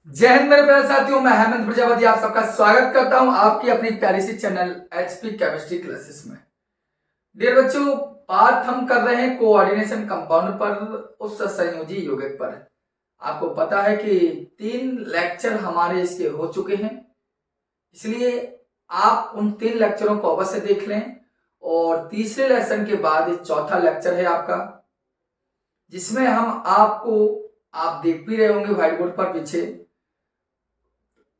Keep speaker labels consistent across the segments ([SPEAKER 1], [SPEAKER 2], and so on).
[SPEAKER 1] जय हिंद मेरे प्यारे साथियों, मैं हेमंत प्रजापति आप सबका स्वागत करता हूं आपकी अपनी प्यारी सी चैनल एचपी केमिस्ट्री क्लासेस में। डियर बच्चों, बात हम कर रहे हैं कोऑर्डिनेशन कंपाउंड पर, उस संयोजी यौगिक पर। आपको पता है कि 3 लेक्चर हमारे इसके हो चुके हैं, इसलिए आप उन 3 लेक्चरों को अवश्य देख लें। और तीसरे लेसन के बाद चौथा लेक्चर है आपका, जिसमें हम आपको, आप देख भी रहे होंगे व्हाइट बोर्ड पर पीछे,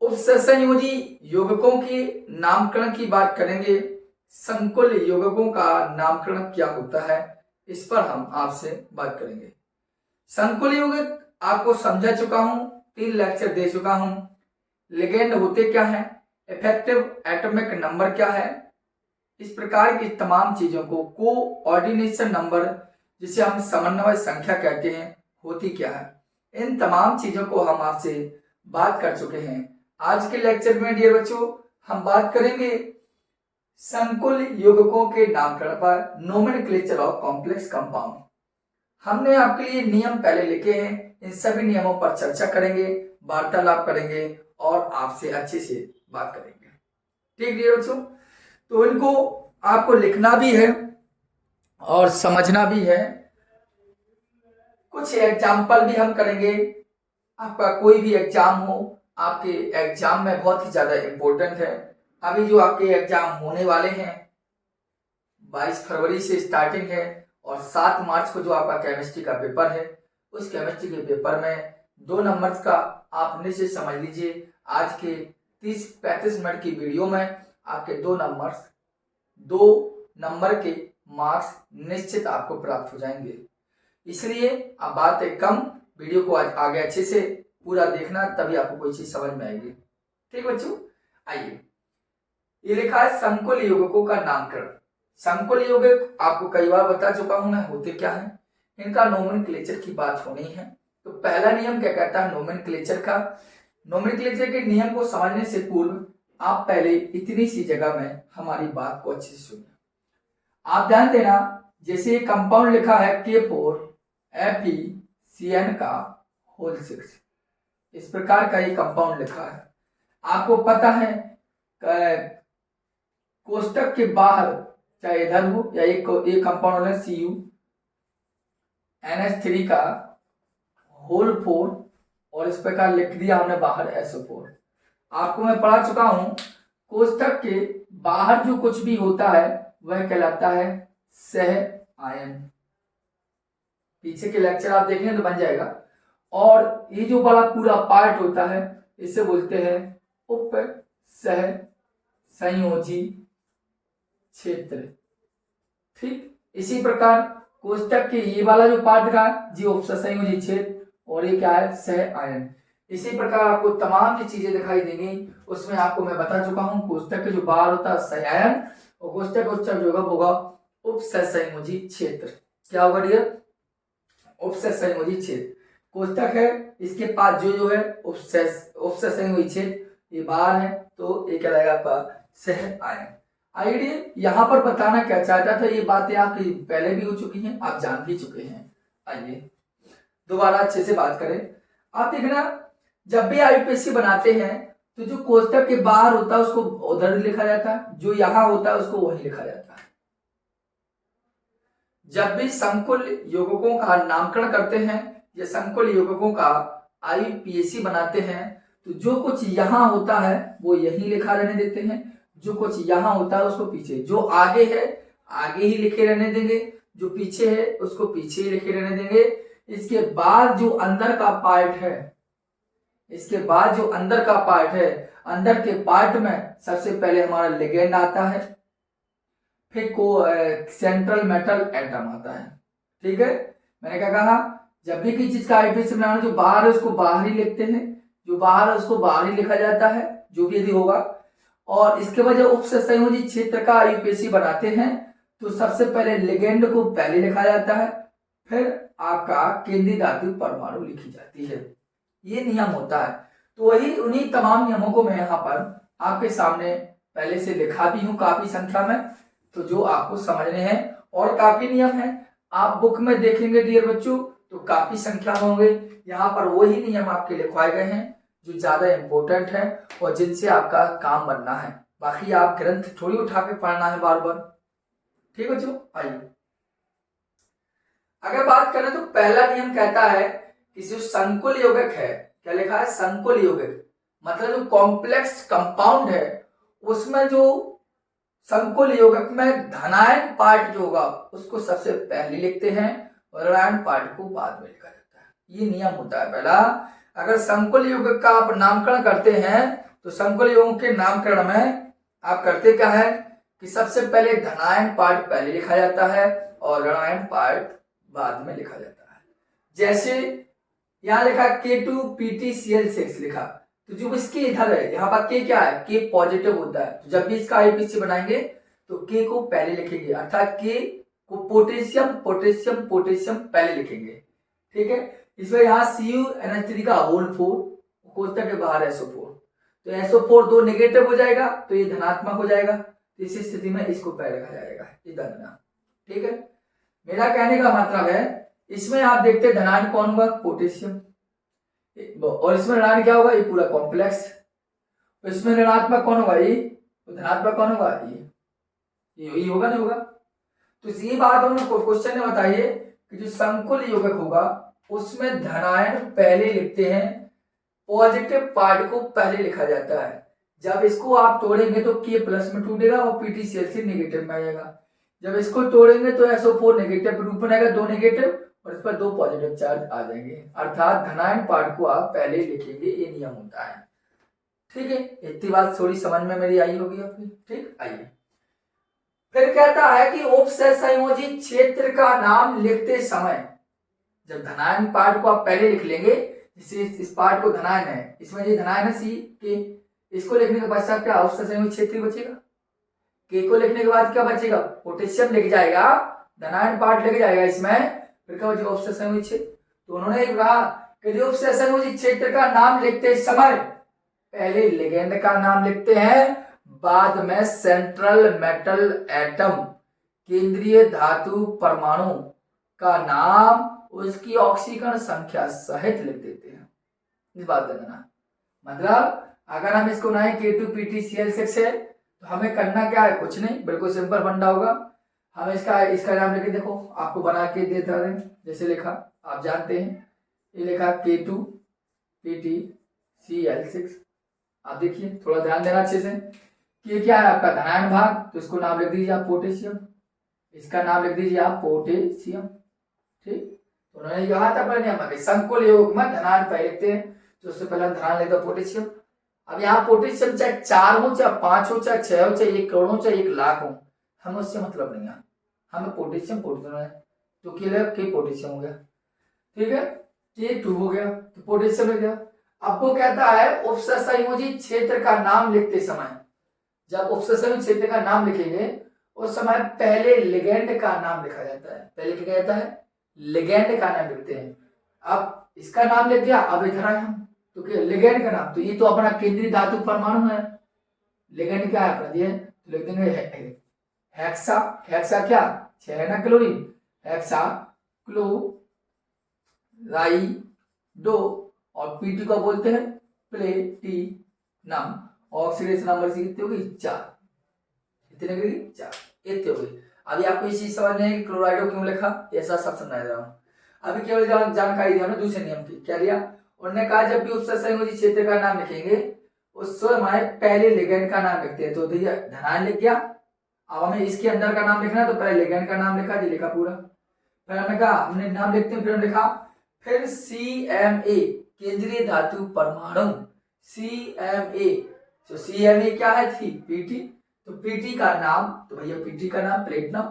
[SPEAKER 1] उपसंयोजी यौगिकों के नामकरण की बात करेंगे। संकुल यौगिकों का नामकरण क्या होता है, इस पर हम आपसे बात करेंगे। संकुल यौगिक आपको समझा चुका हूं, 3 लेक्चर दे चुका हूं। लिगेंड होते क्या है, इफेक्टिव एटॉमिक नंबर क्या है, इस प्रकार की तमाम चीजों को कोऑर्डिनेशन नंबर, जिसे हम समन्वय संख्या कहते हैं, होती क्या है, इन तमाम चीजों को हम आपसे बात कर चुके हैं। आज के लेक्चर में डियर बच्चों हम बात करेंगे संकुल यौगिकों के नामकरण पर, नोमेनक्लेचर ऑफ कॉम्प्लेक्स कंपाउंड। हमने आपके लिए नियम पहले लिखे हैं, इन सभी नियमों पर चर्चा करेंगे, वार्तालाप करेंगे और आपसे अच्छे से बात करेंगे। ठीक डियर बच्चों, तो इनको आपको लिखना भी है और समझना भी है। कुछ एग्जाम्पल भी हम करेंगे। आपका कोई भी एग्जाम हो, आपके एग्जाम में बहुत ही ज्यादा इंपॉर्टेंट है। अभी जो आपके एग्जाम होने वाले हैं, 22 फरवरी से स्टार्टिंग है और 7 मार्च को जो आपका केमिस्ट्री का पेपर है, उस केमिस्ट्री के पेपर में 2 नंबर्स का आप निश्चित समझ लीजिए। आज के 30-35 मिनट की वीडियो में आपके 2 नंबर के मार्क्स निश्चित आपको प्राप्त हो जाएंगे। इसलिए अब बात है कम, वीडियो को आज आगे अच्छे से पूरा देखना, तभी आपको कोई चीज समझ में आएगी। ठीक बच्चों, आइए, ये लिखा है संकुल यौगिकों का नामकरण। संकुल यौगिक आपको कई बार बता चुका हूं मैं, होते क्या है, इनका नोमेनक्लेचर की बात होनी है। तो पहला नियम क्या कहता है नोमेनक्लेचर का। नोमेनक्लेचर के नियम को समझने से पूर्व आप पहले इतनी सी जगह में हमारी बात को अच्छे से सुनिए। आप ध्यान देना, जैसे कंपाउंड लिखा है K4FeCN का होल 6, इस प्रकार का ये कंपाउंड लिखा है। आपको पता है कोष्टक के बाहर, चाहे इधर हो या एक कंपाउंड है CuNH3 का होल 4, और इस प्रकार लिख दिया हमने बाहर SO4। आपको मैं पढ़ा चुका हूं, कोष्टक के बाहर जो कुछ भी होता है वह कहलाता है सह आयन। पीछे के लेक्चर आप देखें तो बन जाएगा। और ये जो बड़ा पूरा पार्ट होता है, इसे बोलते हैं उप सह संयोजी क्षेत्र। ठीक इसी प्रकार कोष्टक के ये वाला जो पार्ट का जी उप संयोजी क्षेत्र, और ये क्या है सह आयन। इसी प्रकार आपको तमाम जो चीजें दिखाई देंगी, उसमें आपको मैं बता चुका हूं, कोष्टक के जो बाहर होता है सह आयन, और कोष्टक उच्चक जो होगा उप संयोजी क्षेत्र। क्या होगा डियर, उप संयोजी क्षेत्र। कोष्टक है, इसके पास जो है उप संयोजी क्षेत्र, ये बाहर है, तो ये क्या रहेगा आपका सह आयन। आइडिया यहाँ पर बताना क्या चाहता था, ये बातें आपकी पहले भी हो चुकी हैं, आप जान भी चुके हैं। आइए दोबारा अच्छे से बात करें। आप देखना, जब भी आईपीएससी बनाते हैं तो जो कोष्टक के बाहर होता है उसको उधर लिखा जाता है, जो यहां होता है उसको वहीं लिखा जाता है। जब भी संकुल यौगिकों का नामकरण करते हैं या संकुल यौगिकों का आईपीएससी बनाते हैं, तो जो कुछ यहां होता है वो यहीं लिखा रहने देते हैं, जो कुछ यहां होता है उसको पीछे, जो आगे है आगे ही लिखे रहने देंगे, जो पीछे है उसको पीछे ही लिखे रहने देंगे। इसके बाद जो अंदर का पार्ट है, इसके बाद जो अंदर का पार्ट है, अंदर के पार्ट में सबसे पहले हमारा लिगेंड आता है, फिर को सेंट्रल मेटल एटम आता है। ठीक है, मैंने क्या कहा, जब भी किसी चीज का आईपीएससी बनाना, जो बाहर है उसको बाहर ही लिखते हैं, जो बाहर है उसको बाहर ही लिखा जाता है, जो भी यदि होगा। और इसके बाद जब उप संयोजी क्षेत्र का आईपीएससी बनाते हैं तो सबसे पहले लिगेंड को पहले लिखा जाता है, फिर आपका केंद्रीय धातु परमाणु लिखी जाती है। ये नियम होता है। तो वही उन्हीं तमाम नियमों को मैं यहाँ पर आपके सामने पहले से लिखा भी हूं काफी संख्या में, तो जो आपको समझने हैं। और काफी नियम है, आप बुक में देखेंगे डियर बच्चों तो काफी संख्या में होंगे। यहाँ पर वही नियम आपके लिखवाए गए हैं जो ज्यादा इंपॉर्टेंट है और जिनसे आपका काम बनना है। बाकी आप ग्रंथ थोड़ी उठा के पढ़ना है बार बार। ठीक है बच्चों, आइए अगर बात करें तो पहला नियम कहता है कि जो संकुल यौगिक है, क्या लिखा है, संकुल यौगिक मतलब जो कॉम्प्लेक्स कंपाउंड है उसमें जो संकुल यौगिक में धनायन पार्ट जो होगा उसको सबसे पहले लिखते हैं और ऋणायन पार्ट को बाद में लिखा जाता है। ये नियम होता है पहला। अगर संकुल यौगिक का आप नामकरण करते हैं तो संकुल यौगिक के नामकरण में आप करते क्या है कि सबसे पहले धनायन पार्ट पहले लिखा जाता है और ऋणायन पार्ट बाद में लिखा जाता है। जैसे यहां लिखा K2PtCl6 लिखा, तो जो इसके इधर है यहाँ पर K क्या है, K पॉजिटिव होता है, तो जब भी इसका आईपीसी बनाएंगे तो K को पहले लिखेंगे, अर्थात K को पोटेशियम पोटेशियम पोटेशियम पहले लिखेंगे। ठीक है, इसमें यहाँ CuNH3 का होल 4 कोष्टक के बाहर SO4, तो SO4 दो नेगेटिव हो जाएगा तो ये धनात्मक हो जाएगा, तो इस स्थिति में इसको पहले लिखा जाएगा इधर। ठीक है, मेरा कहने का मतलब है इसमें आप देखते हैं धनायन कौन होगा, पोटेशियम, और इसमें ऋणायन क्या होगा, ये पूरा कॉम्प्लेक्स। तो इसमें ऋणात्मक कौन होगा, ये, तो धनात्मक कौन होगा, ये होगा नहीं होगा। तो ये बात उन्होंने क्वेश्चन में बताइए कि जो संकुल यौगिक होगा उसमें धनायन पहले लिखते हैं, पॉजिटिव पार्ट को पहले लिखा जाता है। जब इसको आप तोड़ेंगे तो K प्लस में टूटेगा और PtCl6 नेगेटिव में आएगा। जब इसको तोड़ेंगे तो SO4 नेगेटिव रूप में आएगा, दो नेगेटिव और इस पर दो पॉजिटिव चार्ज आ जाएंगे, अर्थात धनायन पार्ट को आप पहले लिखेंगे, ये नियम होता है। ठीक है, इतनी बात थोड़ी समझ में मेरी आई होगी अपनी। ठीक, आइए फिर कहता है कि उपसंयोजी क्षेत्र का नाम लिखते समय जब धनायन पार्ट को आप पहले लिख लेंगे, जैसे इस पार्ट को धनायन है, इसमें ये धनायन है C के, इसको लिखने के पश्चात क्या उपसंयोजी क्षेत्र बचेगा, K को लिखने के बाद क्या बचेगा, पोटेशियम लिख जाएगा, धनायन पार्ट लिख जाएगा इसमें, फिर क्या बचेगा उपसंयोजी क्षेत्र। तो उन्होंने कहा कि उपसंयोजी क्षेत्र का नाम लिखते समय पहले लिगेंड का नाम लिखते हैं, बाद में सेंट्रल मेटल एटम केंद्रीय धातु परमाणु का नाम उसकी ऑक्सीकरण संख्या सहित लिख देते हैं। इस बात देखना, मतलब अगर हम इसको ना K2PtCl6 है तो हमें करना क्या है, कुछ नहीं, बिल्कुल सिंपल फंडा होगा। हम इसका नाम लेके देखो, आपको बना के देता है, जैसे लिखा आप जानते हैं, ये लिखा K2PtCl6। आप देखिए, थोड़ा ध्यान देना अच्छे से, ये क्या है आपका धनायन भाग, तो इसको नाम लिख दीजिए आप पोटेशियम, इसका नाम लिख दीजिए आप पोटेशियम। ठीक, तो उन्होंने कहा था पहले नियम संकुल यौगिक में धनायन पहले लिखते हैं, तो उससे पहले धनायन लिखते पोटेशियम। अब यहाँ पोटेशियम चाहे 4 हो चाहे 5 हो चाहे 6 हो चाहे 1 करोड़ हो चाहे 1 लाख हो, हमें उससे मतलब नहीं है, हमें पोटेशियम पोटेशियम है, तो के पोटेशियम हो गया। ठीक है, K2 हो गया तो पोटेशियम हो गया। अब वो कहता है उपसंयोजी क्षेत्र का नाम लिखते समय, जब उपसंयोजी क्षेत्र का नाम लिखेंगे उस समय पहले लिगेंड का नाम लिखा जाता है, पहले क्या कहता है, लिगेंड का नाम लिखते हैं। अब इसका नाम लिख दिया, अब इधर आए हम तो क्या लिगेंड का नाम, तो ये तो अपना केंद्रीय धातु परमाणु है, लिगेंड क्या है अपना, ये तो लिख देंगे हेक्सा, हेक्सा क्या 6 है ना क्लोरीन, हेक्सा क्लोराइडो, और Pt को बोलते हैं प्लेटिनम, ऑक्सीडेशन नंबर से कितनी होगी 4, कितने की 4, इतनी हो गई। अभी आपको ये चीज समझ नहीं है कि क्लोराइडो क्यों लिखा, ऐसा सब समझा रहा हूँ। अभी केवल जानकारी दी हमने दूसरे नियम की, क्या दिया, उन्होंने कहा जब भी उपसंयोजी क्षेत्र का नाम लिखेंगे उस समय पहले लिगेंड का नाम लिखते हैं, तो देखिए धनायन लिख गया, अब हमें इसके अंदर का नाम लिखना है, तो पहले लिगेंड का नाम लिखा, जी लिखा पूरा, फिर हमने कहा हमने नाम लिखते हैं, फिर हमने लिखा, फिर CMA केंद्रीय धातु परमाणु, CMA, तो CMA क्या है थी Pt, तो Pt का नाम, तो भैया Pt का नाम प्लेटिनम,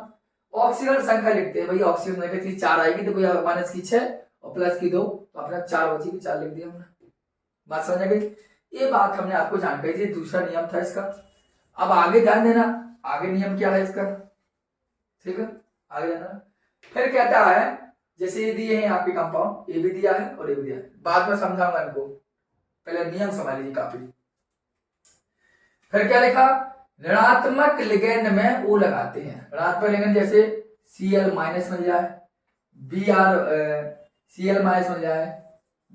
[SPEAKER 1] ऑक्सीजन संख्या लिखते हैं भैया, ऑक्सीजन संख्या थी 4 आएगी, तो भैया माइनस की 6 और प्लस की 2, तो अपना 4 बची, 4 लिख दिया हमने। बात समझ गई, ये बात हमने आपको जानकारी दी, दूसरा नियम था इसका। अब आगे ध्यान देना, आगे नियम क्या है इसका, ठीक है, आगे जाना। फिर कहता है जैसे ये दिए हैं आपके कंपाउंड, ये भी दिया है और ये भी दिया है, बाद में समझाऊंगा इनको, पहले नियम समझ लीजिए काफी। फिर क्या लिखा, ऋणात्मक लिगेंड में वो लगाते हैं, ऋणात्मक लिगेंड जैसे Cl माइनस मिल जाए, Cl माइनस मिल जाए,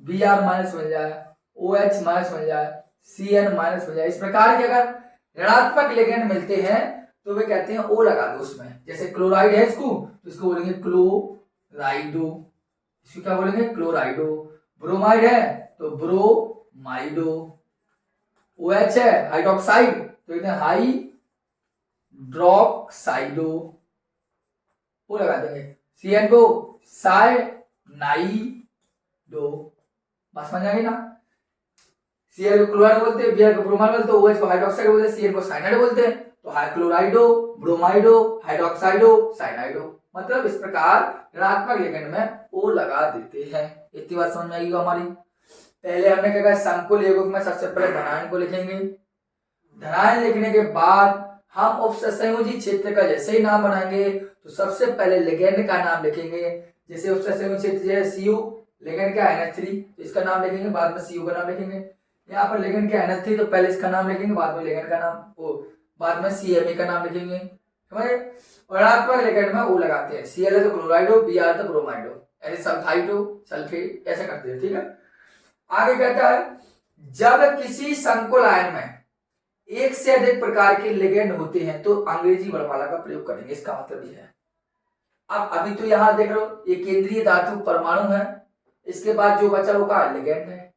[SPEAKER 1] Br माइनस मिल जाए, OH माइनस मिल जाए, Cn माइनस मिल जाए। इस प्रकार के अगर ऋणात्मक लिगेंड मिलते हैं तो वे कहते हैं O लगा दो उसमें। जैसे क्लोराइड है इसको तो इसको बोलेंगे क्लोराइडो, इसको क्या बोलेंगे क्लोराइडो। ब्रोमाइड है तो ब्रोमाइडो। OH है हाइड्रोक्साइड तो इन्हें हाइड्रोक्साइडो, वो लगा देंगे। Cn को साइनाइडो, बस समझ आ गई ना। Cl को क्लोराइड बोलते हैं, Br को ब्रोमाइड बोलते हैं, OH को हाइड्रोक्साइड बोलते हैं, Cl को साइनाइड बोलते हैं। तो क्लोराइडो, ब्रोमाइडो, हाइड्रोक्साइडो, साइनाइडो। मतलब इस प्रकार ऋणात्मक लिगेंड में O लगा देते हैं। इतनी बात समझ में आएगी हमारी। पहले हमने क्या कहा, संकुल यौगिक में सबसे पहले धनायन को लिखेंगे। धनायन लिखने के बाद हम उपसंयोजी क्षेत्र का जैसे ही नाम बनाएंगे तो सबसे पहले लिगेंड का नाम लिखेंगे। जैसे उपसंयोजी क्षेत्र है Cu, लिगेंड का NH3 तो इसका नाम लिखेंगे, बाद में Cu का नाम लिखेंगे। यहाँ पर लिगेंड का NH3 तो पहले इसका नाम लिखेंगे, बाद में लिगेंड का नाम, बाद में CMe का नाम लिखेंगे, समझे। और ऋणात्मक लिगेंड में O लगाते हैं। Cl है तो क्लोराइडो, Br तो ब्रोमाइडो, ऐसे सल्फाइडो, सल्फेट ऐसे करते हैं, ठीक है। आगे कहता है जब किसी संकुल आयन में एक से अधिक प्रकार के लिगेंड होते हैं तो अंग्रेजी वर्णमाला का प्रयोग करेंगे। इसका मतलब यह है, अब अभी तो यहां देख रहे हो ये केंद्रीय धातु परमाणु है, इसके बाद जो बचा वो क्या है, लिगेंड है।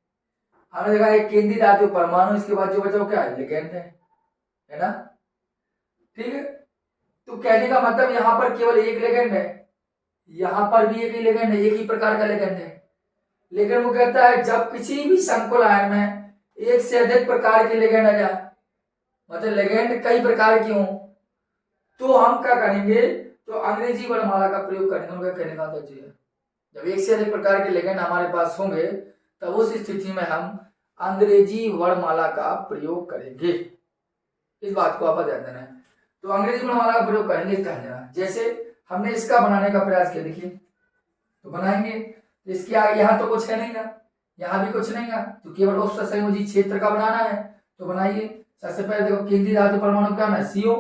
[SPEAKER 1] हमने देखा एक केंद्रीय धातु परमाणु, इसके बाद जो बचा वो क्या है, लिगेंड है ना, ठीक है। तो कहने का मतलब यहां पर केवल एक लिगेंड है, यहां पर भी एक ही लिगेंड है, एक ही प्रकार का लिगेंड है। लेकिन वो कहता है जब किसी भी संकुल आयन में एक से अधिक प्रकार के लिगेंड आ जाए, मतलब लिगेंड कई प्रकार की हो, तो हम क्या करेंगे, तो अंग्रेजी वर्णमाला का प्रयोग करेंगे। उनका कहने का मतलब है जब एक से अधिक प्रकार के लिगेंड हमारे पास होंगे तब उस स्थिति में हम अंग्रेजी वर्णमाला का प्रयोग करेंगे। इस बात को आप ध्यान देना है। तो अंग्रेजी वर्णमाला का प्रयोग करेंगे, इसका ध्यान। जैसे हमने इसका बनाने का प्रयास किया, देखिए तो बनाएंगे, इसके आगे यहाँ तो कुछ है नहीं ना, यहाँ भी कुछ नहीं है, तो केवल उपसंयोजी क्षेत्र का बनाना है। तो बनाइए। सबसे पहले देखो केंद्रीय धातु परमाणु क्या है, CO,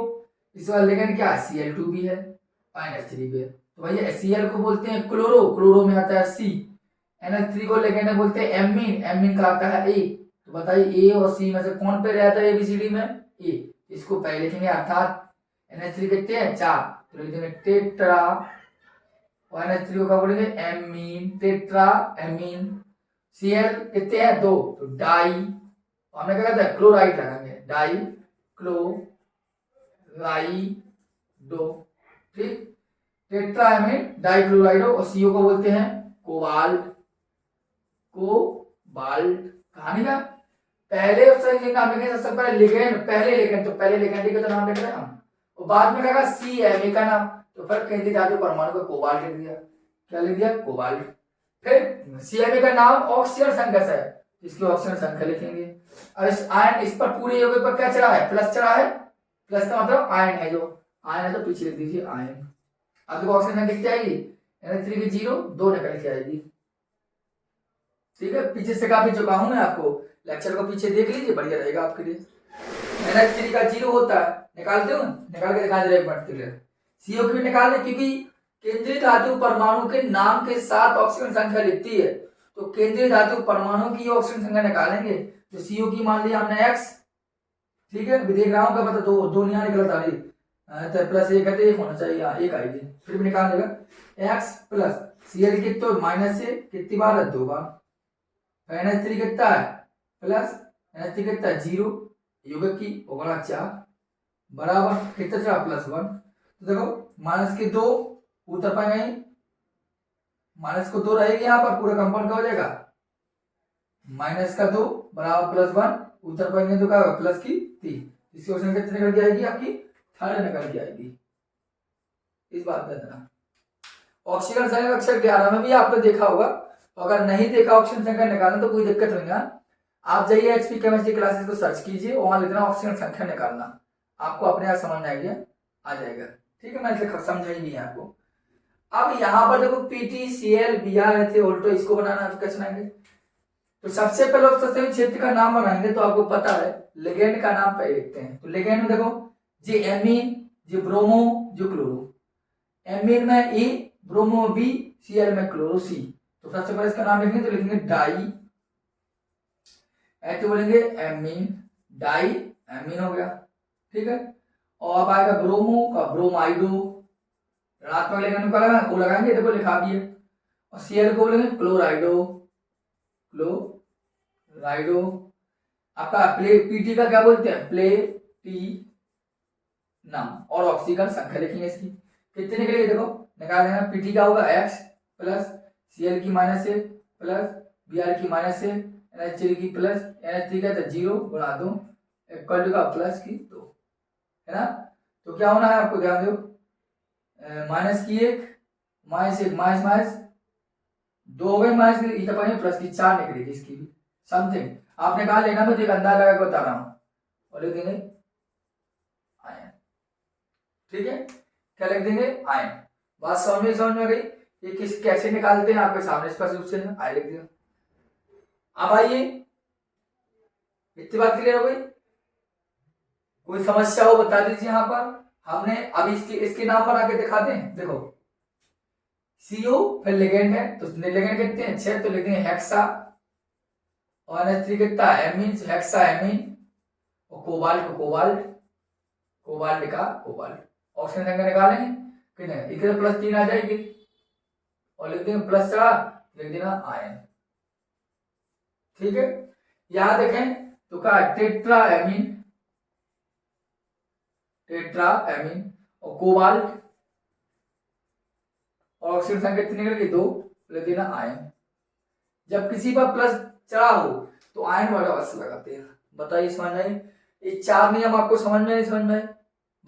[SPEAKER 1] इस बार लिगेंड क्या है, Cl2 भी है, NH3 भी है। तो भैया Cl को बोलते हैं क्लोरो, क्लोरो में आता है C। NH3 को लिगेंड बोलते हैं एमीन, एमीन का आता है A। तो बताइए A और C में से कौन पे रहता है ABCD में, A। इसको पहले लिखेंगे, अर्थात NH3 कितने हैं, 4, तो लिख देंगे टेट्रा, और NH3 को क्या बोलेंगे, एमीन, टेट्रा एमीन। Cl कितने हैं, 2, तो डाई, हमने क्या कहते हैं क्लोराइड लगाएंगे, डाई क्लोराइडो, ठीक। टेट्राएमीन डाइक्लोराइडो, और CO को बोलते हैं कोबाल्ट, कोबाल्ट। कहानी का पहले ऑप्शन नाम लिखेंगे, सबसे पहले लिगेंड, पहले लिगेंड, तो पहले लिगेंड का तो नाम लिख रहे हैं हम, और बाद में क्या CMe का नाम, तो फिर केंद्रीय धातु परमाणु का कोबाल्ट लिख दिया, क्या लिख दिया, कोबाल्ट। फिर CMe का नाम ऑक्सीजन संघर्ष है, इसकी ऑक्सीजन संख्या लिखेंगे। और इस आयन, इस पर पूरे यौगिक पर क्या चढ़ा है, प्लस चढ़ा है, प्लस का मतलब आयन है, जो आयन है तो पीछे लिख दीजिए आयन। अब देखो ऑक्सीजन संख्या कितनी आएगी, NH3 की 0, 2 निकल के आएगी, ठीक है। पीछे से काफी चुका हूं मैं आपको, लेक्चर को पीछे देख लीजिए, बढ़िया रहेगा आपके लिए। NH3 का 0 होता है, निकालते हो, निकाल के दिखा दे रहे हैं। CO क्यों निकाल रहे, क्योंकि केंद्रीय धातु परमाणु के नाम के साथ ऑक्सीजन संख्या लिखती है, तो केंद्रीय धातु परमाणु की ऑक्सीजन संख्या निकालेंगे, तो CO की मान लिया हमने X, ठीक है। देख रहा हूँ क्या पता दो यहाँ निकल आ रही, तो प्लस 1 है तो 1 होना चाहिए, यहाँ 1 आएगी, फिर भी निकाल देगा। X प्लस Cl कितना, माइनस से कितनी बार है, 2 बार। NH3 कितना है, प्लस NH3 कितना है, 0, यौगिक की बड़ा 4 बराबर कितना चला, +1। तो देखो माइनस के 2 उतर पाएंगे, माइनस को 2 रहेगी, यहाँ पर पूरा कंपाउंड क्या हो जाएगा, माइनस का 2 बराबर +1, उतर पाएंगे तो क्या होगा, प्लस की 3। इसकी ऑप्शन कितनी निकल के आएगी, आपकी 3rd निकल के आएगी। इस बात का ध्यान। ऑक्सीजन संख्या अक्षर 11 में भी आपने देखा होगा, अगर नहीं देखा ऑक्सीजन संख्या निकालना तो कोई दिक्कत नहीं है, आप जाइए HP केमिस्ट्री क्लासेस को सर्च कीजिए, वहां लिखना ऑक्सीजन संख्या निकालना, आपको अपने आप समझ में आ जाएगा, ठीक है। मैं इसलिए समझाई नहीं है आपको। अब यहाँ पर देखो PTCl Br ऑल्टो, इसको बनाना कैसे बनाएंगे, तो सबसे पहले उपसंयोजी क्षेत्र का नाम बनाएंगे, तो आपको पता है लिगेंड का नाम पहले लिखते हैं। तो लिगेंड में देखो जी एमीन, जी ब्रोमो, जो क्लोरो, एमीन में E, ब्रोमो B, Cl में क्लोरो C। तो सबसे पहले इसका नाम लिखेंगे, तो लिखेंगे डाई ऐसे बोलेंगे एमीन, डाई एमीन हो गया, ठीक है। और अब आएगा ब्रोमो का ब्रोमाइडो, ऋणात्मक लेंगे वो लगाएंगे, देखो लिखा भी है। और सीएल को बोलेंगे क्लोराइडो, क्लोराइडो। आपका प्ले पीटी का क्या बोलते हैं, प्ले टी नम। और ऑक्सीजन संख्या लिखेंगे इसकी कितने निकलेगी, देखो निकाल देना। पीटी का होगा एक्स प्लस सीएल की माइनस से प्लस बीआर की माइनस से NH3 की प्लस NH3 का तो 0 गुणा 2 इक्वल टू का प्लस की 2, है ना। तो क्या होना है आपको ध्यान दो, माइनस की 1 माइनस 1 माइनस माइनस 2 हो गई, माइनस की प्लस की 4 निकलेगी इसकी भी समथिंग। आपने कहा लेना, मैं तो एक अंदाज लगा के बता रहा हूँ। और लिख देंगे आयन, ठीक है। क्या लिख देंगे, आयन। बात समझ में गई। ये कैसे निकालते हैं आपके सामने स्पष्ट रूप से है, आय लिख दिया। अब आइए, इतनी बात क्लियर हो गई। कोई समस्या हो बता दीजिए। यहां पर हमने अभी इसके नाम पर आके दिखाते हैं। देखो CO फिर लिगेंड है, तो लिगेंड कितने हैं 6, तो लिख देंगे हेक्सा। और NH3 कितना है, एमीन, हेक्सा एमीन। और कोबाल्ट को कोबाल्ट, कोबाल्ट का कोबाल्ट। ऑक्सीजन संख्या निकालेंगे कितने, इधर प्लस 3 आ जाएगी और लिख देंगे प्लस चढ़ा, लिख देना आयन, ठीक है। यहां देखें तो क्या टेट्रा एमीन, टेट्रा एमीन और कोबाल्ट। और ऑक्सीजन संख्या कितनी निकलेगी 2, लिख देना आयन। जब किसी पर प्लस चढ़ा हो तो आयन वाला अवश्य लगाते हैं। बताइए समझ में, ये 4 नियम आपको समझ में नहीं समझ में।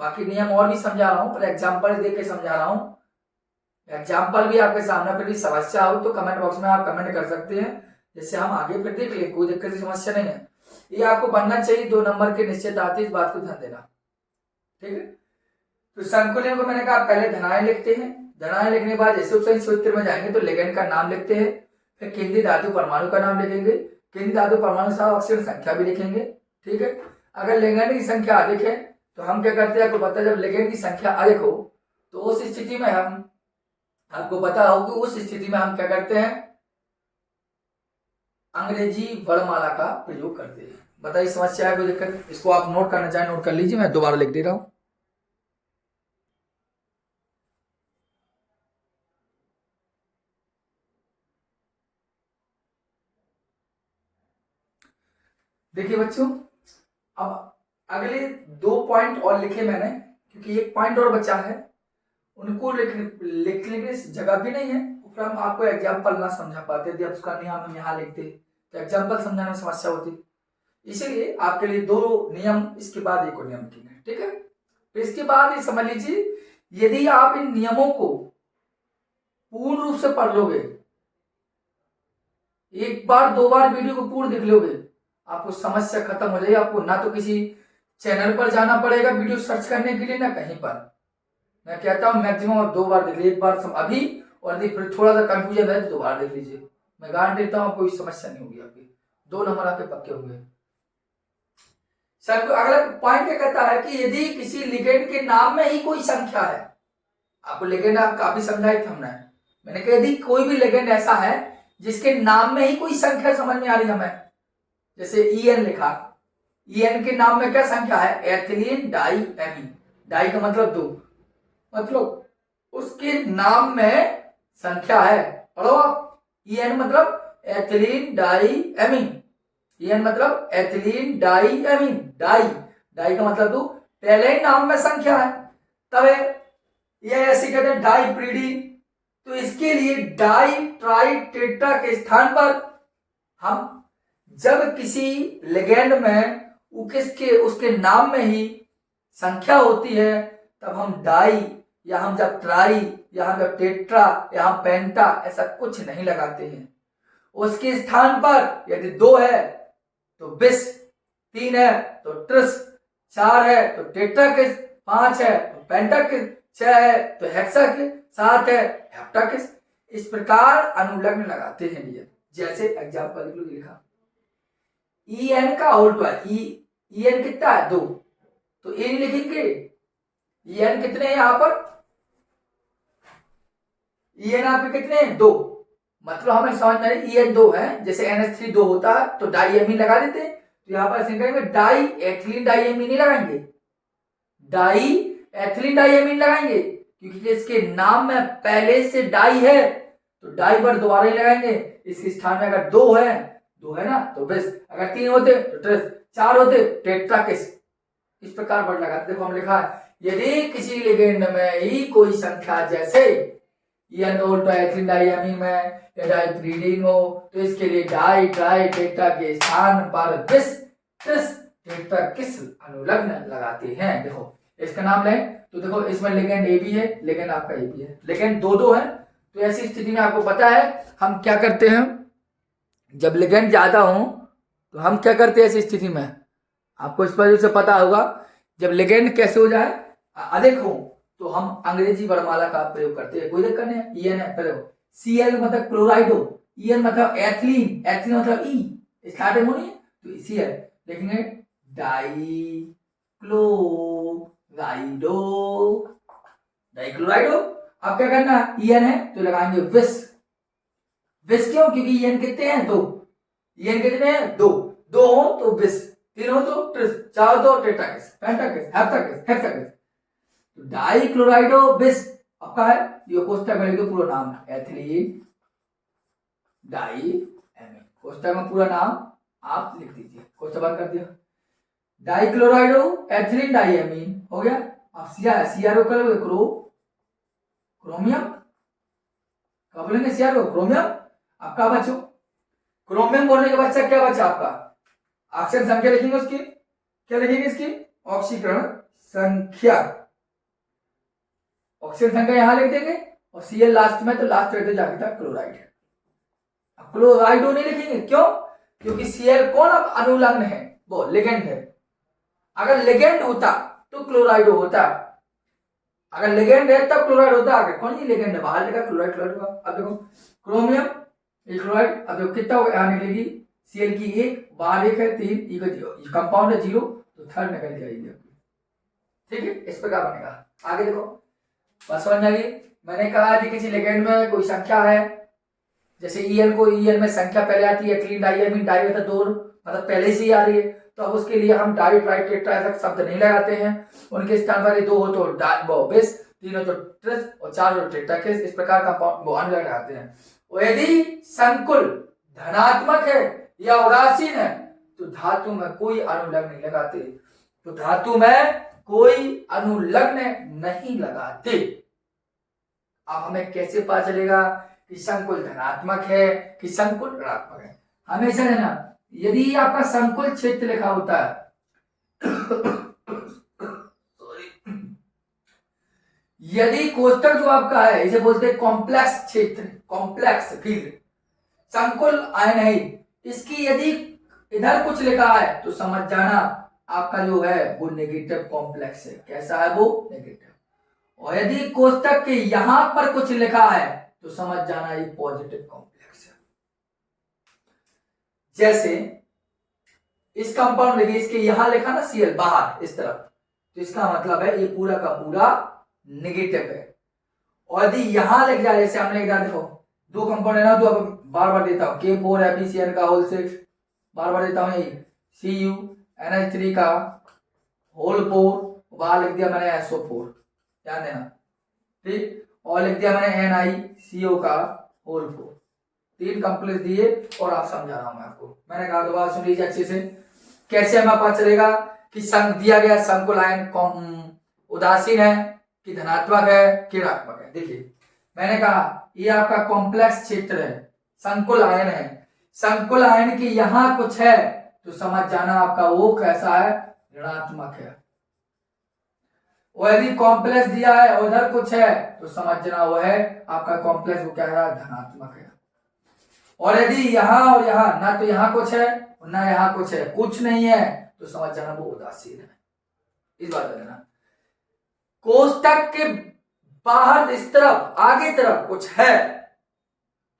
[SPEAKER 1] बाकी नियम और भी समझा रहा हूं, पर एग्जाम्पल देख के समझा रहा हूं। एग्जाम्पल भी आपके सामने, फिर भी समस्या हो तो कमेंट बॉक्स में आप कमेंट कर सकते हैं, जिससे हम आगे फिर देख ले, कोई दिक्कत की समस्या नहीं है। ये आपको बनना चाहिए 2 नंबर के निश्चित आते, इस बात को ध्यान देना, ठीक है। तो संकुलन को मैंने कहा पहले धनाएं लिखते हैं, धनाएं लिखने के बाद एसोसिएशन सूत्र में जाएंगे तो लिगेंड का नाम लिखते हैं, फिर केंद्रीय धातु परमाणु का नाम लिखेंगे, केंद्रीय धातु परमाणु साथ ऑक्सीजन संख्या भी लिखेंगे, ठीक है। अगर लिगेंड की संख्या अधिक है तो हम क्या करते हैं, आपको पता है जब लिगेंड की संख्या अधिक हो तो उस स्थिति में हम, आपको पता हो कि उस स्थिति में हम क्या करते हैं, अंग्रेजी वर्णमाला का प्रयोग करते हैं। बताइए समस्या है कोई दिक्कत, इसको आप नोट करना चाहें नोट कर लीजिए, मैं दोबारा लिख दे रहा हूं। देखिए बच्चों, अब अगले 2 पॉइंट और लिखे मैंने, क्योंकि 1 पॉइंट और बचा है, उनको लिखने की जगह भी नहीं है, ऊपर हम आपको एग्जाम्पल ना समझा पाते, यदि आप उसका नियम हम यहाँ लिखते तो एग्जाम्पल समझाने में समस्या होती। इसीलिए आपके लिए 2 नियम, इसके बाद 1 और नियम लिखेंगे, ठीक है। तो इसके बाद ये समझ लीजिए, यदि आप इन नियमों को पूर्ण रूप से पढ़ लोगे, 1 बार 2 बार वीडियो को पूर्ण देख लोगे, आपको समस्या खत्म हो जाएगी। आपको ना तो किसी चैनल पर जाना पड़ेगा वीडियो सर्च करने के लिए, ना कहीं पर। मैं कहता हूं मैक्सिमम आप 2 बार देख लीजिए, 1 बार अभी, और यदि फिर थोड़ा सा कंफ्यूजन है तो 2 बार देख लीजिए। मैं गारंटी देता हूं कोई समस्या नहीं होगी आपकी, 2 नंबर आपके पक्के होंगे। सर अगला पॉइंट क्या कहता है कि यदि किसी लिगेंड के नाम में ही कोई संख्या है, आपको लिगेंड आप काफी समझाए थे हमने, मैंने कहा यदि कोई भी लिगेंड ऐसा है जिसके नाम में ही कोई संख्या समझ में आ रही हमें, जैसे EN लिखा, EN के नाम में क्या संख्या है, एथिलीन डाई एमीन, डाई का मतलब 2, मतलब उसके नाम में संख्या है, पढ़ो आप। EN मतलब एथिलीन डाई एमीन, EN मतलब ethylene diamine, di, di का मतलब 2, पहले ही नाम में संख्या है, तब ये ऐसे कहते हैं डाईप्रीडीन। तो इसके लिए डाई ट्राई टेट्रा के स्थान पर हम जब किसी लिगेंड में उसके नाम में ही संख्या होती है, तब हम डाई, या हम जब ट्राई, या हम जब टेट्रा, या हम पेंटा, ऐसा कुछ नहीं लगाते हैं। उसके स्थान पर यदि 2 है तो बिस, 3 है तो ट्रिस, 4 है तो टेट्रा किस, 5 है तो पेंटा किस, 6 है तो हेक्सा किस, 7 है हेप्टा किस। इस प्रकार अनुलग्न लगाते हैं लिए, जैसे एग्जाम्पल लिखा EN का उल्टा है, EN कितना है 2, तो ए लिखेंगे, EN कितने हैं यहां पर, EN आपके कितने हैं 2, मतलब हमें समझ में EN दो है, जैसे NH3 दो होता है तो डाई एमीन लगा देते हैं, तो यहाँ पर ऐसे करेंगे डाई एथिलीन डाई एमीन नहीं लगाएंगे, डाई एथिलीन डाई एमीन लगाएंगे, क्योंकि इसके नाम में पहले से डाई है तो डाई पर दोबारा ही लगाएंगे। इसके स्थान में अगर दो है ना तो बिस, अगर तीन होते तो ट्रिस, चार होते टेट्राकिस, इस प्रकार वर्ड लगाते। देखो हम लिखा है यदि किसी लिगेंड में ही कोई संख्या जैसे एथिलीन डाई एमीन में डाइप्रीडीन हो तो इसके लिए डाई ट्राई टेट्रा के स्थान पर बिस ट्रिस टेट्राकिस अनुलग्न लगाते हैं। देखो इसका नाम लें तो देखो इसमें लिगेंड ए भी है, लिगेंड आपका ए भी है, लिगेंड दो है, तो ऐसी स्थिति में आपको पता है हम क्या करते हैं, जब लिगेंड ज्यादा हो तो हम क्या करते हैं ऐसी स्थिति में, आपको इस वजह से पता होगा, जब लिगेंड कैसे हो जाए अधिक हो तो हम अंग्रेजी वर्णमाला का प्रयोग करते हैं, कोई दिक्कत नहीं है। EN है, Cl मतलब क्लोराइड हो, EN मतलब एथिलीन, एथिलीन मतलब E स्टार्टिंग होनी है तो Cl लिखेंगे डाई डाइक्लोराइडो। अब क्या करना, EN है तो लगाएंगे विस, विस क्यों, क्योंकि EN कितने हैं दो, EN कितने हैं दो, दो हो तो विस, तीन हो तो ट्रिस, चार हो तो टेट्राकिस, पेंटाकिस, हेप्टाकिस, हेक्साकिस, तो डाइक्लोराइडो विस आपका है, ये कोष्टक में लिख दो पूरा नाम एथिलीन डाई एमीन, कोष्टक में पूरा नाम आप लिख दीजिए, कोष्टक बंद कर दिया, डाइक्लोराइडो एथिलीन डाई एमीन हो गया। अब CRO कर क्रोमियम, कब बोलेंगे CRO क्रोमियम, आपका बच्चों क्रोमियम बोलने के बाद क्या बचा आपका, ऑक्सीजन संख्या लिखेंगे उसकी, क्या लिखेंगे इसकी ऑक्सीकरण संख्या, ऑक्सीजन संख्या यहां लिख देंगे और Cl लास्ट में, तो लास्ट रहते जाके था क्लोराइड, क्लोराइडो नहीं लिखेंगे क्यों, क्योंकि Cl कौन अब अनुलग्न है, वो लिगेंड है, अगर लिगेंड होता तो क्लोराइडो होता, अगर लिगेंड है तब क्लोराइड होता, अगर कौन सी लिगेंड है बाहर लिखा क्लोराइड होगा। अब देखो क्रोमियम क्लोराइड, अब देखो कितना होगा, यहाँ निकलेगी Cl की एक, बाहर एक है तीन, कंपाउंड है जीरो, तो थर्ड निकल जाएगी, ठीक है, इस प्रकार बनेगा। आगे देखो बस समझ आएगी, मैंने कहा कि किसी लिगेंड में कोई संख्या है, जैसे EN को, EN में संख्या पहले आती है, एथिलीन डाई एमीन डाई मतलब दो, मतलब पहले से ही आ रही है, तो अब उसके लिए हम डाई ट्राई टेट्रा ऐसा शब्द नहीं लगाते हैं, उनके स्थान पर दो हो तो बिस, तीन हो तो ट्रिस और चार हो टेट्राकिस, इस प्रकार का अनुलग्न लगाते हैं। और यदि संकुल धनात्मक है या उदासीन है तो धातु में कोई अनुलग्न नहीं लगाते, तो धातु में कोई अनुलग्न नहीं लगाते। अब हमें कैसे पता चलेगा कि संकुल धनात्मक है कि संकुल ऋणात्मक है, हमेशा है ना, यदि आपका संकुल क्षेत्र लिखा होता है यदि कोष्टक जो आपका है इसे बोलते हैं कॉम्प्लेक्स क्षेत्र, कॉम्प्लेक्स फील्ड, संकुल आयन है, इसकी यदि इधर कुछ लिखा है तो समझ जाना आपका जो है वो नेगेटिव कॉम्प्लेक्स है, कैसा है वो नेगेटिव, और यदि कोष्टक के यहां पर कुछ लिखा है तो समझ जाना ये पॉजिटिव कॉम्प्लेक्स है। जैसे इस कंपाउंड देखिए, इसके यहां लिखा ना Cl बाहर इस तरफ, तो इसका मतलब है ये पूरा का पूरा नेगेटिव है, और यदि यहां लिख जाए, जैसे हमने इधर देखो दो कंपाउंड है ना, तो अब बार बार देता हूं K4FeCN का होल 6, बार बार देता हूं ये CuNH3 का होल 4, बाहर लिख दिया मैंने SO4, ध्यान देना, ठीक, और लिख दिया मैंने NiCO का होल 4, तीन कंप्लेक्स दिए और आप समझा रहा हूं मैं आपको, मैंने कहा दोबारा सुन लीजिए अच्छे से, कैसे हमें पता चलेगा कि संक दिया गया संकुल आयन उदासीन है कि धनात्मक है कि ऋणात्मक है। देखिए मैंने कहा ये आपका कॉम्प्लेक्स क्षेत्र है, संकुल आयन है, संकुल आयन के यहां कुछ है तो समझ जाना आपका वो कैसा है, ऋणात्मक है, और यदि कॉम्प्लेक्स दिया है उधर कुछ है तो समझ जाना वो है आपका कॉम्प्लेक्स, वो क्या है, धनात्मक है, और यदि यहां और यहां ना तो यहां कुछ है और ना यहां कुछ है, कुछ नहीं है तो समझ जाना वो उदासीन है, इस बात का ध्यान। कोष्टक के बाहर इस तरफ आगे तरफ कुछ है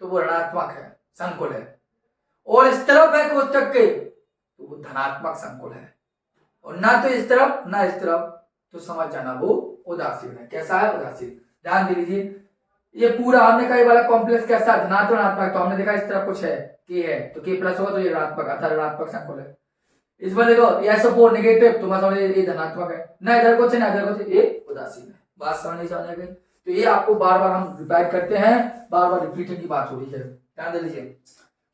[SPEAKER 1] तो वो ऋणात्मक है, संकुल है, और इस तरफ है कोष्टक के तो वो धनात्मक संकुल है, और ना तो इस तरफ ना इस तरफ तो समझ जाना वो उदासीन है, कैसा है, उदासीन। ध्यान दे लीजिए ये पूरा हमने कहा ये वाला कॉम्प्लेक्स कैसा धनात्मक ऋणात्मक, तो हमने देखा इस तरफ कुछ है के है तो के प्लस होगा तो ये ऋणात्मक अर्थात ऋणात्मक संकुल है। इस बार देखो ये SO4 नेगेटिव तो मतलब ये धनात्मक है ना, इधर कुछ ना इधर कुछ, ये उदासीन है। बात समझ नहीं समझ गई? तो ये आपको बार बार हम रिपीट करते हैं, बार बार रिपीटिंग की बात हो रही है, ध्यान दे लीजिए।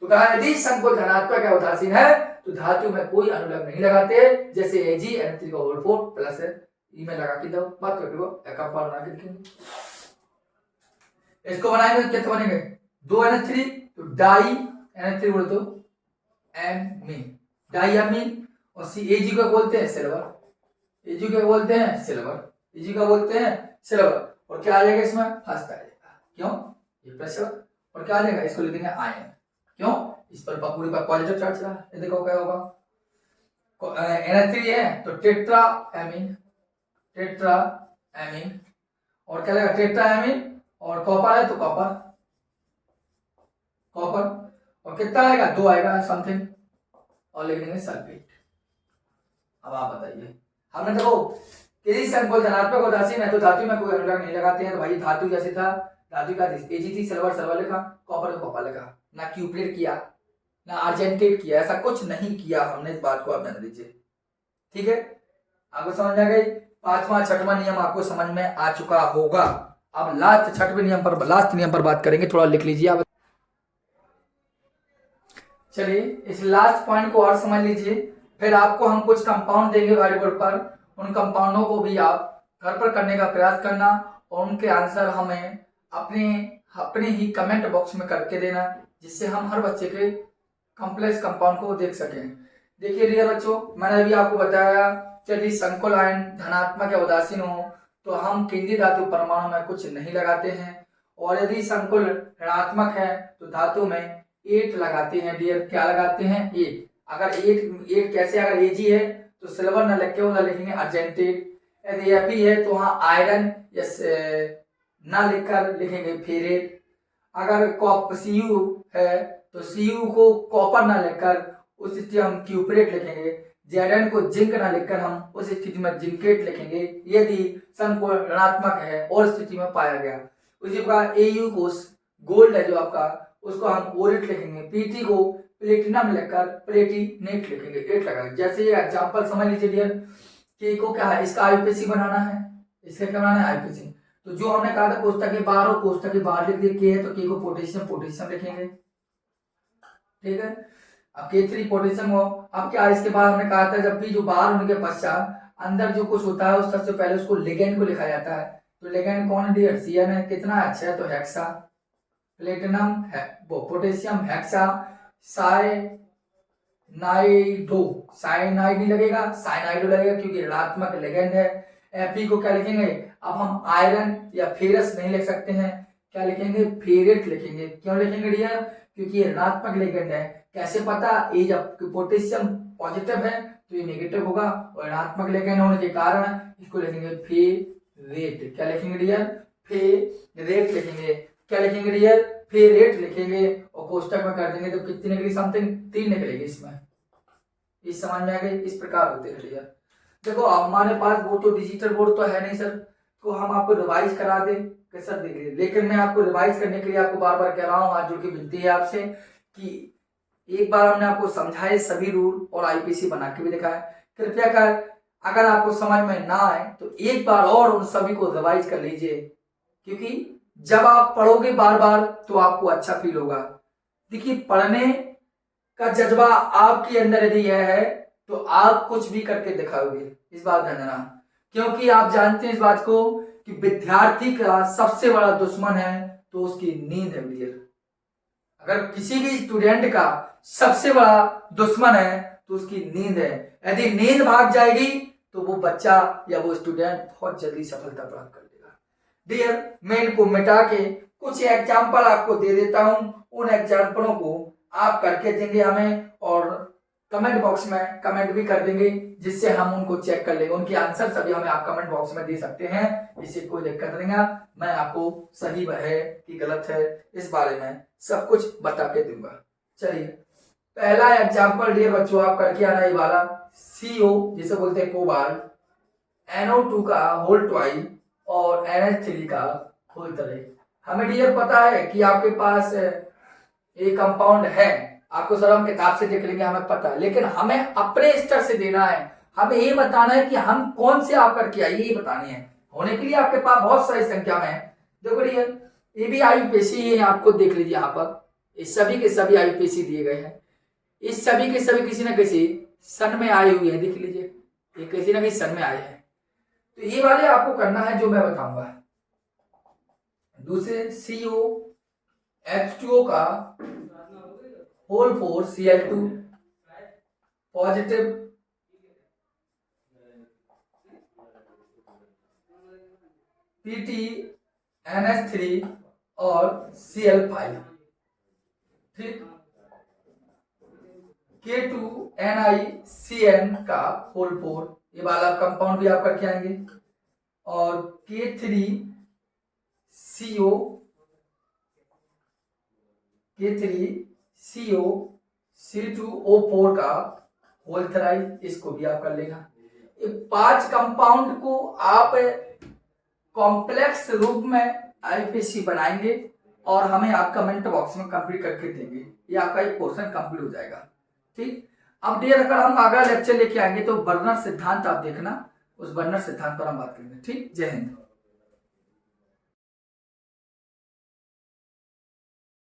[SPEAKER 1] तो कहा यदि संकुल धनात्मक या उदासीन है तो धातु में कोई अनुलग्न नहीं लगाते, जैसे Ag NH3 का होल 4 प्लस है ई में लगा के दो, बात करके वो एक आप बना के लिखेंगे। इसको बनाएंगे तो कैसे बनेंगे, 2 NH3 तो डाई NH3 बोल दो एमीन, डाइअमीन, और Ag को बोलते हैं सिल्वर, Ag को बोलते हैं सिल्वर, Ag को बोलते हैं सिल्वर। और क्या आ जाएगा इसमें, फर्स्ट आ जाएगा, क्यों ये प्रेशर, और क्या आ जाएगा इसको लिखेंगे आयन, क्यों इस पर पूरे पर पॉजिटिव चार्ज रहा है। देखो क्या होगा, NH3 है तो टेट्रा एमीन, टेट्रा एमीन, और क्या लगेगा टेट्रा एमीन, और कॉपर है तो कॉपर, कॉपर, और कितना आएगा 2 आएगा समथिंग, और लिख देंगे सल्फेट। अब आप बताइए, हमने देखो किसी संकुल धनात्मक उदासीन है तो धातु में कोई अनुलग्न नहीं लगाते हैं, तो भाई धातु जैसे था, धातु का Ag थी सिल्वर सिल्वर लिखा, कॉपर को कॉपर लिखा, ना क्यूपरेट किया ना आर्जेंटेट किया, ऐसा कुछ नहीं किया हमने, इस बात को आप जान लीजिए, ठीक है। आपको समझ आ गई, 5वां 6वां नियम आपको समझ में आ चुका होगा। अब लास्ट 6वें नियम पर, लास्ट नियम पर बात करेंगे, थोड़ा लिख लीजिए आप। चलिए इस लास्ट पॉइंट को और समझ लीजिए, फिर आपको हम कुछ कंपाउंड देंगे व्हाइट बोर्ड पर, उन कंपाउंडों को भी आप घर पर करने का प्रयास करना, और उनके आंसर हमें अपने ही कमेंट बॉक्स में करके देना, जिससे हम हर बच्चे के कॉम्प्लेक्स कंपाउंड को देख सकें। देखिए डियर बच्चों, मैंने अभी आपको बताया यदि संकुल आयन धनात्मक या उदासीन हो तो हम केंद्रीय धातु परमाणु में कुछ नहीं लगाते हैं, और यदि संकुल ऋणात्मक है तो धातु में 8 लगाते हैं डियर, क्या लगाते हैं 8। अगर 8 कैसे, अगर Ag है तो सिल्वर न लिख के उधर लिखेंगे अर्जेंटेट, यदि Fe है तो वहां आयरन या न लिखकर लिखेंगे फेरेट, अगर Cu है तो Cu को कॉपर न लिखकर उस स्थिति हम क्यूपरेट लिखेंगे, Zn को जिंक न लिखकर हम उस स्थिति में जिंकेट लिखेंगे यदि संकुल ऋणात्मक है और स्थिति में पाया गया। उसी प्रकार Au को गोल्ड है जो आपका, उसको हम ओरेट लिखेंगे, Pt को प्लेटिनम लिखकर प्लेटिनेट लिखेंगे, 8 लगाएंगे। जैसे ये एग्जांपल समझ लीजिए डियर, के को क्या है, इसका आईपीसी बनाना है, इसका क्या बनाना है आईपीसी, तो जो हमने कहा था कोष्ठक के बाहर और कोष्ठक के बाहर लिख दिए के है तो के को पोटेशियम पोटेशियम लिखेंगे, ठीक है। अब K3 पोटेशियम हो, अब क्या इसके बाद हमने कहा था जब भी जो बाहर होने के पश्चात अंदर जो कुछ होता है उस सबसे पहले उसको लिगेंड को लिखा जाता है, तो लिगेंड कौन है डियर, Cn है, कितना अच्छा है तो हेक्सा, प्लेटिनम है वो पोटेशियम हेक्सा साइनाइडो, साइनाइड नहीं लगेगा साइनाइडो लगेगा क्योंकि ऋणात्मक लिगेंड है। Fe को क्या लिखेंगे, अब हम आयरन या फेरस नहीं लिख सकते हैं, क्या लिखेंगे फेरेट लिखेंगे, क्यों लिखेंगे डियर, क्योंकि ये ऋणात्मक लिगेंड है। कैसे पता, ये जब पोटेशियम पॉजिटिव है तो ये नेगेटिव होगा, और ऋणात्मक लिगेंड होने के कारण इसको लिखेंगे फेरेट, क्या लिखेंगे डियर फेरेट लिखेंगे, क्या लिखेंगे डियर फेरेट लिखेंगे, और कोष्टक में कर देंगे तो कितनी निकली समथिंग 3 निकलेगी इसमें, इस समझ में आ गई। इस प्रकार होते हैं डियर। देखो हमारे पास वो तो डिजिटल बोर्ड तो है नहीं सर, तो हम आपको रिवाइज करा दे कि सर देखिए, लेकिन मैं आपको रिवाइज करने के लिए आपको बार बार कह रहा हूँ, हाथ जोड़ के विनती है आपसे कि एक बार हमने आपको समझाए सभी रूल और आईपीसी बना के भी दिखाया, कृपया कर अगर आपको समझ में ना आए तो एक बार और उन सभी को रिवाइज कर लीजिए, क्योंकि जब आप पढ़ोगे बार बार तो आपको अच्छा फील होगा। देखिए पढ़ने का जज्बा आपके अंदर यदि है तो आप कुछ भी करके दिखाओगे, इस बात ध्यान देना, क्योंकि आप जानते हैं इस बात को कि विद्यार्थी का सबसे बड़ा दुश्मन है तो उसकी नींद है डियर। अगर किसी भी स्टूडेंट का सबसे बड़ा दुश्मन है तो उसकी नींद है, यदि नींद भाग जाएगी तो वो बच्चा या वो स्टूडेंट बहुत जल्दी सफलता प्राप्त कर लेगा। डियर मैं इनको मिटा के कुछ एग्जाम्पल आपको दे देता हूं, उन एग्जाम्पलों को आप करके देंगे हमें, और कमेंट बॉक्स में कमेंट भी कर देंगे जिससे हम उनको चेक कर लेंगे, उनके आंसर सभी हमें आप कमेंट बॉक्स में दे सकते हैं, इससे कोई दिक्कत नहीं है। मैं आपको सही है कि गलत है इस बारे में सब कुछ बता के दूंगा। चलिए पहला एग्जाम्पल डियर बच्चों आप करके आना ये वाला, CO जिसे बोलते हैं कोबाल्ट, NO2 का होल ट्वाई और NH3 का होल 3, हमें डियर पता है कि आपके पास एक कंपाउंड है, आपको सर हम किताब से देख लेंगे, हमें पता है, लेकिन हमें अपने स्तर से देना है। हमें ये बताना है कि हम कौन से आप करके आइए, ये बतानी है। होने के लिए आपके पास बहुत सारी संख्या में है। देखो डियर, ये भी आईयूपीएसी है, आपको देख लीजिए यहाँ पर, इस सभी के सभी आईयूपीएसी दिए गए हैं। इस सभी के सभी किसी न किसी सन में आए हुए हैं, देख लीजिए, ये किसी न किसी सन में आए हैं। तो ये वाले आपको करना है जो मैं बताऊंगा। दूसरे COH2O का होल 4 Cl2 पॉजिटिव, PTNH3 और Cl5, ठीक। K2NiCN का होल 4, ये वाला कंपाउंड भी आप करके आएंगे। और K3CO C2O4 का होल थ्राइस, इसको भी आप कर लेगा। ये 5 कंपाउंड को आप कॉम्प्लेक्स रूप में आईयूपीएसी बनाएंगे और हमें आप कमेंट बॉक्स में कंप्लीट करके देंगे। ये आपका एक पोर्शन कंप्लीट हो जाएगा, ठीक। अब डियर, अगर हम अगला लेक्चर लेके आएंगे तो बर्नर सिद्धांत आप देखना, उस बर्नर सिद्धांत पर हम बात करेंगे, ठीक। जय हिंद।